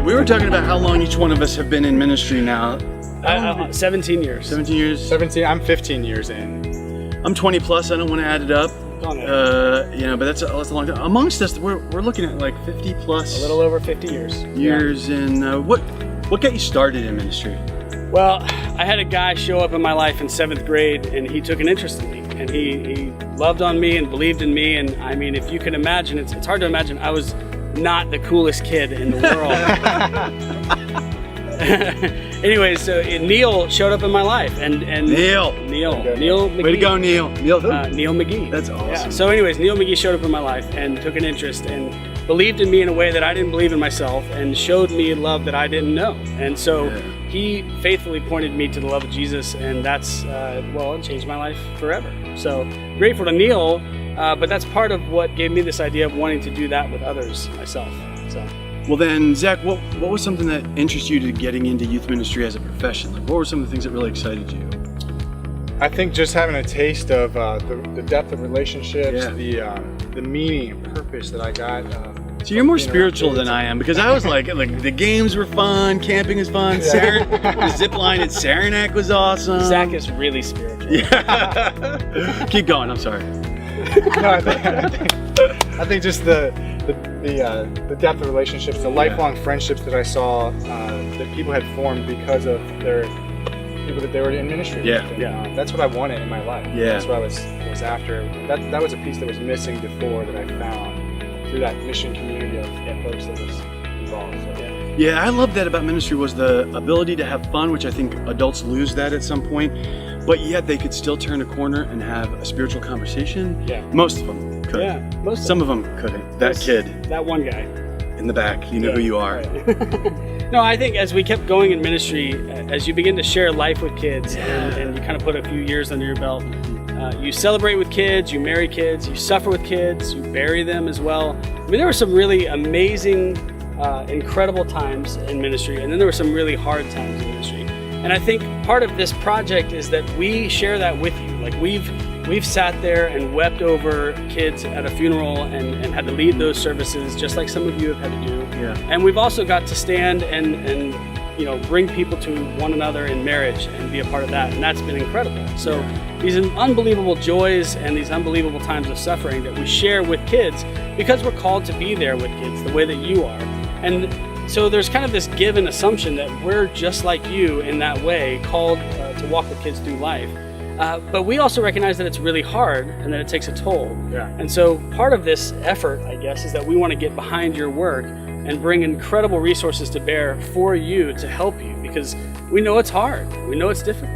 We were talking about how long each one of us have been in ministry now. 17 years. 17 years? 17, I'm 15 years in. I'm 20 plus, I don't want to add it up. But that's a long time. Amongst us, we're looking at like 50 plus. A little over 50 years. And what got you started in ministry? Well, I had a guy show up in my life in 7th grade, and he took an interest in me, and he loved on me and believed in me. And I mean, if you can imagine, it's hard to imagine I was not the coolest kid in the world. Anyways, so Neil showed up in my life, and Neil McGee. Way to go, Neil. Neil who? Neil McGee. That's awesome. Yeah. So anyways, Neil McGee showed up in my life and took an interest and believed in me in a way that I didn't believe in myself, and showed me love that I didn't know. And so he faithfully pointed me to the love of Jesus, and that's, it changed my life forever. So grateful to Neil, but that's part of what gave me this idea of wanting to do that with others myself. So. Well then, Zach, what was something that interested you to getting into youth ministry as a profession? Like, what were some of the things that really excited you? I think just having a taste of the depth of relationships, the meaning and purpose that I got. So you're more spiritual than I am, because I was like the games were fun, camping is fun, the zip line at Saranac was awesome. Zach is really spiritual. Yeah. Keep going, I'm sorry. No, I think just the depth of relationships, the lifelong friendships that I saw that people had formed because of their people that they were in ministry with. And, that's what I wanted in my life. That's what I was after. That was a piece that was missing before that I found through that mission community of folks that was involved. So, yeah, I love that about ministry was the ability to have fun, which I think adults lose that at some point, but yet they could still turn a corner and have a spiritual conversation. Most of them could. Some of them couldn't. That kid. That one guy. In the back, you know who you are. Right. No, I think as we kept going in ministry, as you begin to share life with kids and you kind of put a few years under your belt, you celebrate with kids, you marry kids, you suffer with kids, you bury them as well. I mean, there were some really amazing, incredible times in ministry, and then there were some really hard times in ministry. And I think part of this project is that we share that with you. Like we've sat there and wept over kids at a funeral and had to lead those services, just like some of you have had to do. And we've also got to stand and bring people to one another in marriage and be a part of that, and that's been incredible. So these unbelievable joys and these unbelievable times of suffering that we share with kids, because we're called to be there with kids the way that you are. And so there's kind of this given assumption that we're just like you in that way, called to walk with kids through life. But we also recognize that it's really hard and that it takes a toll. And so part of this effort, I guess, is that we want to get behind your work and bring incredible resources to bear for you to help you, because we know it's hard. We know it's difficult.